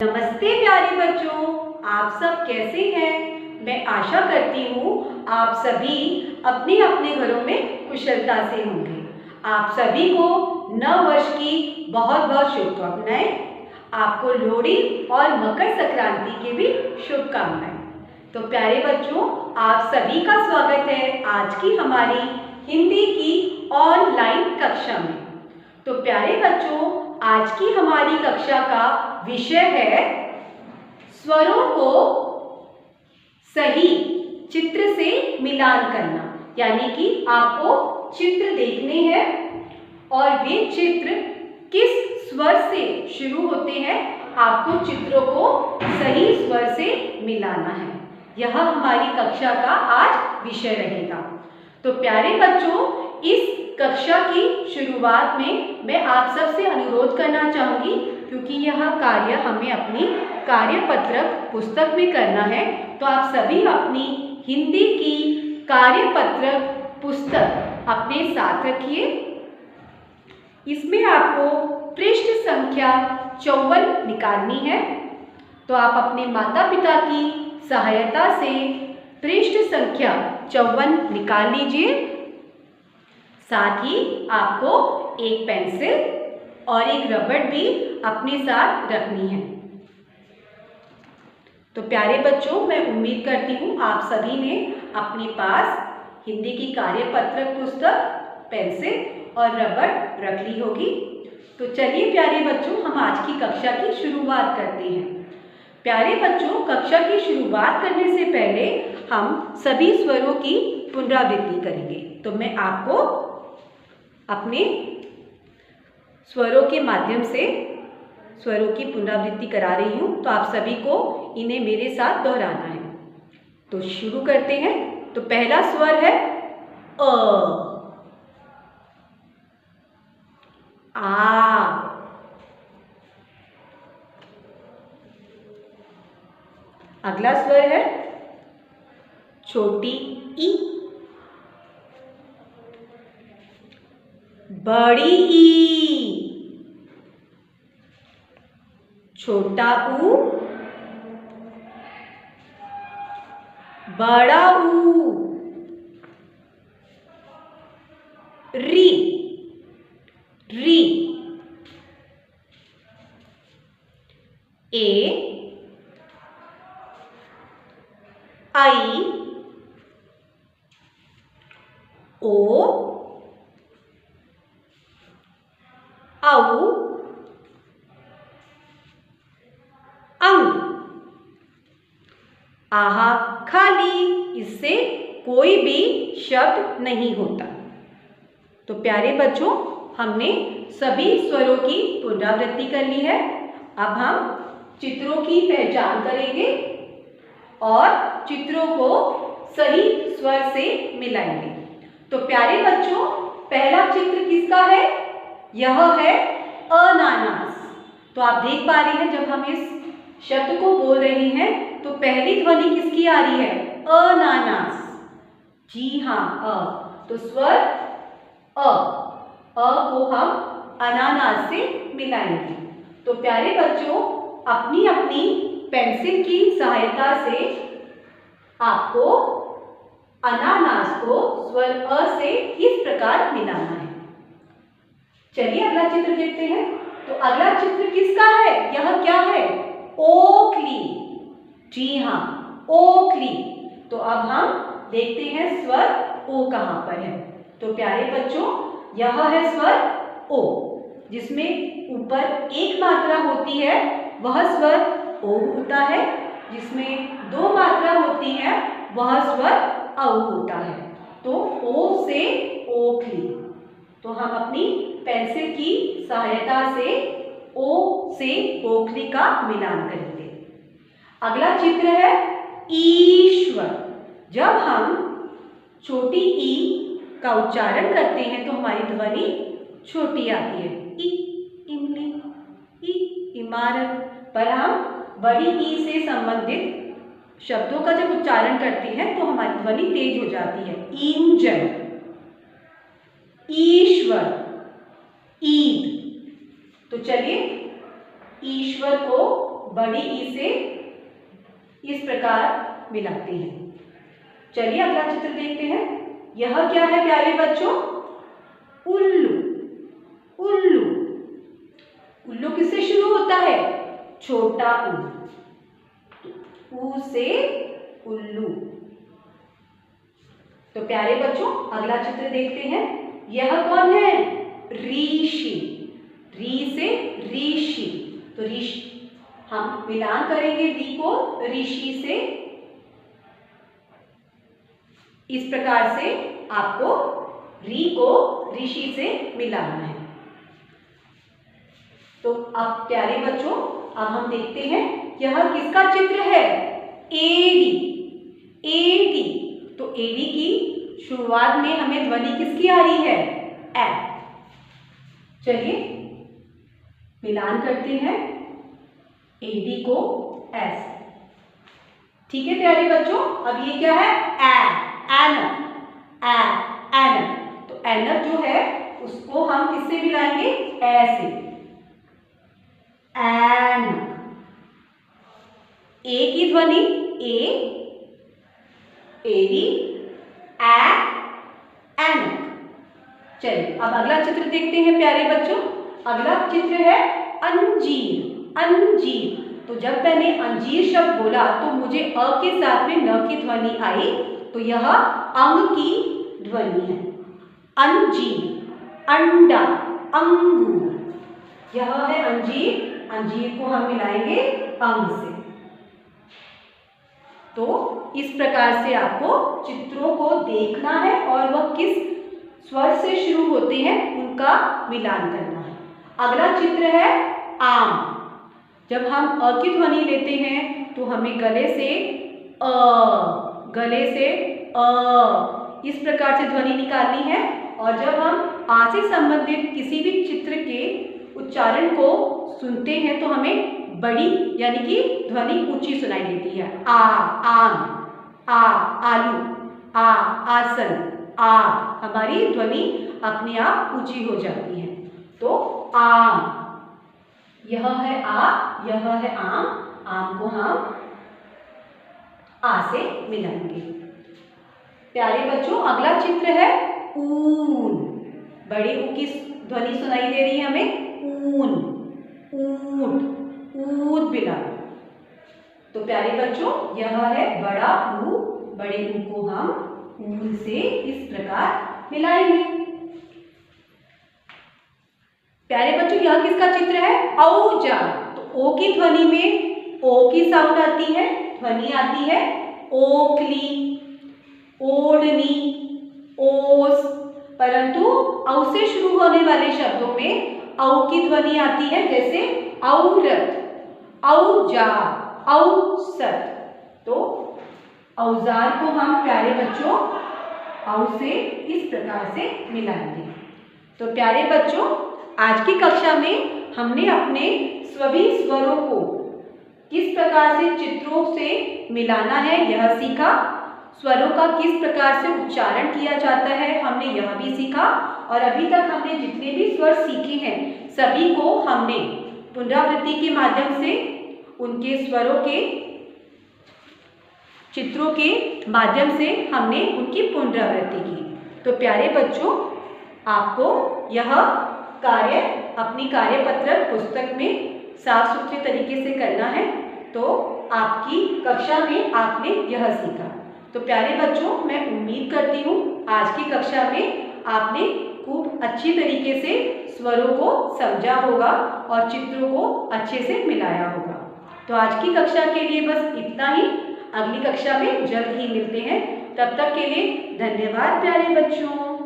नमस्ते प्यारे बच्चों, आप सब कैसे हैं? मैं आशा करती हूँ आप सभी अपने अपने घरों में कुशलता से होंगे। आप सभी को नव वर्ष की बहुत बहुत शुभकामनाएं। आपको लोहड़ी और मकर संक्रांति की भी शुभकामनाएं। तो प्यारे बच्चों, आप सभी का स्वागत है आज की हमारी हिंदी की ऑनलाइन कक्षा में। तो प्यारे बच्चों, आज की हमारी कक्षा का विषय है स्वरों को सही चित्र से मिलान करना। यानी कि आपको चित्र देखने हैं और वे चित्र किस स्वर से शुरू होते हैं, आपको चित्रों को सही स्वर से मिलाना है। यह हमारी कक्षा का आज विषय रहेगा। तो प्यारे बच्चों, इस कक्षा की शुरुआत में मैं आप सबसे अनुरोध करना चाहूँगी, क्योंकि यह कार्य हमें अपनी कार्यपत्रक पुस्तक में करना है। तो आप सभी अपनी हिंदी की कार्यपत्रक पुस्तक अपने साथ रखिए। इसमें आपको पृष्ठ संख्या 54 निकालनी है। तो आप अपने माता पिता की सहायता से पृष्ठ संख्या 54 निकाल लीजिए। साथ ही आपको एक पेंसिल और एक रबड़ भी अपने साथ रखनी है। तो प्यारे बच्चों, मैं उम्मीद करती हूँ आप सभी ने अपने पास हिंदी की कार्यपत्रक पुस्तक, पेंसिल और रबड़ रख ली होगी। तो चलिए प्यारे बच्चों, हम आज की कक्षा की शुरुआत करते हैं। प्यारे बच्चों, कक्षा की शुरुआत करने से पहले हम सभी स्वरों की पुनरावृत्ति करेंगे। तो मैं आपको अपने स्वरों के माध्यम से स्वरों की पुनरावृत्ति करा रही हूँ। तो आप सभी को इन्हें मेरे साथ दोहराना है। तो शुरू करते हैं। तो पहला स्वर है अ, आ, अगला स्वर है छोटी ई, बड़ी ई, छोटा ऊ, बड़ा ऊ, री, री, ए, आई, ओ, औ, अंग। आहा खाली, इससे कोई भी शब्द नहीं होता। तो प्यारे बच्चों, हमने सभी स्वरों की पुनरावृत्ति कर ली है। अब हम चित्रों की पहचान करेंगे और चित्रों को सही स्वर से मिलाएंगे। तो प्यारे बच्चों, पहला चित्र किसका है? यह है अनानास। तो आप देख पा रहे हैं, जब हम इस शब्द को बोल रहे हैं तो पहली ध्वनि किसकी आ रही है? अनानास। जी हाँ, अ। तो स्वर अ को हम अनानास से मिलाएंगे। तो प्यारे बच्चों, अपनी अपनी पेंसिल की सहायता से आपको अनानास को स्वर अ से इस प्रकार मिलाना है। चलिए अगला चित्र देखते हैं। तो अगला चित्र किसका है? यह क्या है? ओखली। जी हाँ, ओखली। तो अब हम देखते हैं स्वर ओ कहाँ पर है। तो प्यारे बच्चों, यह है स्वर ओ, जिसमें ऊपर एक मात्रा होती है, वह स्वर ओ होता है। जिसमें दो मात्रा होती है, वह स्वर औ होता है। तो ओ से ओखली। तो हम अपनी पेंसिल की सहायता से ओ से ओखली का मिलान करेंगे। अगला चित्र है ईश्वर। जब हम छोटी ई का उच्चारण करते हैं तो हमारी ध्वनि छोटी आती है, ई इमली, ई इमारत। पर हम बड़ी ई से संबंधित शब्दों का जब उच्चारण करते हैं तो हमारी ध्वनि तेज हो जाती है। इंजन, ईश्वर, ईद। तो चलिए ईश्वर को बड़ी ई से इस प्रकार मिलाते हैं। चलिए अगला चित्र देखते हैं। यह क्या है प्यारे बच्चों? उल्लू। उल्लू, उल्लू किससे शुरू होता है? छोटा ऊ से उल्लू। तो प्यारे बच्चों अगला चित्र देखते हैं। यह कौन है? ऋषि। री से ऋषि। तो ऋषि हम मिलान करेंगे री को ऋषि से। इस प्रकार से आपको री को ऋषि से मिलाना है। तो अब प्यारे बच्चों अब हम देखते हैं यह किसका चित्र है? एडी। एडी। तो एडी की शुरुआत में हमें ध्वनि किसकी आ रही है? ए। चलिए मिलान करते हैं एडी को एस। ठीक है प्यारे बच्चों, अब ये क्या है? एनक। एनक। तो एनक जो है उसको हम किससे मिलाएंगे? ए से। एनक। ए की ध्वनि ए, एडी, एनक। चलिए अब अगला चित्र देखते हैं प्यारे बच्चों। अगला चित्र है अंजीर। अंजीर। तो जब मैंने अंजीर शब्द बोला तो मुझे अ के साथ में न की ध्वनि आई, तो यह अंग की ध्वनि है। अंजीर। अंडा, अंगूर। यह है अंजीर। अंजीर को हम मिलाएंगे अंग से। तो इस प्रकार से आपको चित्रों को देखना है और वह किस स्वर से शुरू होते हैं उनका मिलान करना है। अगला चित्र है आम। जब हम अ की ध्वनि लेते हैं तो हमें गले से इस प्रकार से ध्वनि निकालनी है। और जब हम आ से संबंधित किसी भी चित्र के उच्चारण को सुनते हैं तो हमें बड़ी यानी कि ध्वनि ऊंची सुनाई देती है। आ, आम, आ, आलू, आ, आसन, आ। हमारी ध्वनि अपने आप ऊंची हो जाती है। तो आम। यह है आ, यह है आम। आम को हम आ से मिलाएंगे। प्यारे बच्चों अगला चित्र है ऊन। बड़ी ऊ की ध्वनि सुनाई दे रही है हमें। ऊन, ऊंट, ऊद बिला। तो प्यारे बच्चों यह है बड़ा ऊ। बड़े ऊ को हम ऊन से इस प्रकार मिलाएंगे। प्यारे बच्चों यह किसका चित्र है? औजार। तो ओ की ध्वनि में ओ की साउंड आती है, ध्वनि आती है ओखली, ओढ़नी, ओस। परंतु औ से शुरू होने वाले शब्दों में औ की ध्वनि आती है, जैसे औरत, औजार, औसत। तो औजार को हम प्यारे बच्चों औ से इस प्रकार से मिलाएंगे। तो प्यारे बच्चों आज की कक्षा में हमने अपने सभी स्वरों को किस प्रकार से चित्रों से मिलाना है यह सीखा। स्वरों का किस प्रकार से उच्चारण किया जाता है हमने यह भी सीखा। और अभी तक हमने जितने भी स्वर सीखे हैं सभी को हमने पुनरावृत्ति के माध्यम से उनके स्वरों के चित्रों के माध्यम से हमने उनकी पुनरावृत्ति की। तो प्यारे बच्चों आपको यह कार्य अपनी कार्यपत्रक पुस्तक में साफ सुथरे तरीके से करना है। तो आपकी कक्षा में आपने यह सीखा। तो प्यारे बच्चों मैं उम्मीद करती हूँ आज की कक्षा में आपने खूब अच्छी तरीके से स्वरों को समझा होगा और चित्रों को अच्छे से मिलाया होगा। तो आज की कक्षा के लिए बस इतना ही। अगली कक्षा में जल्द ही मिलते हैं। तब तक के लिए धन्यवाद प्यारे बच्चों।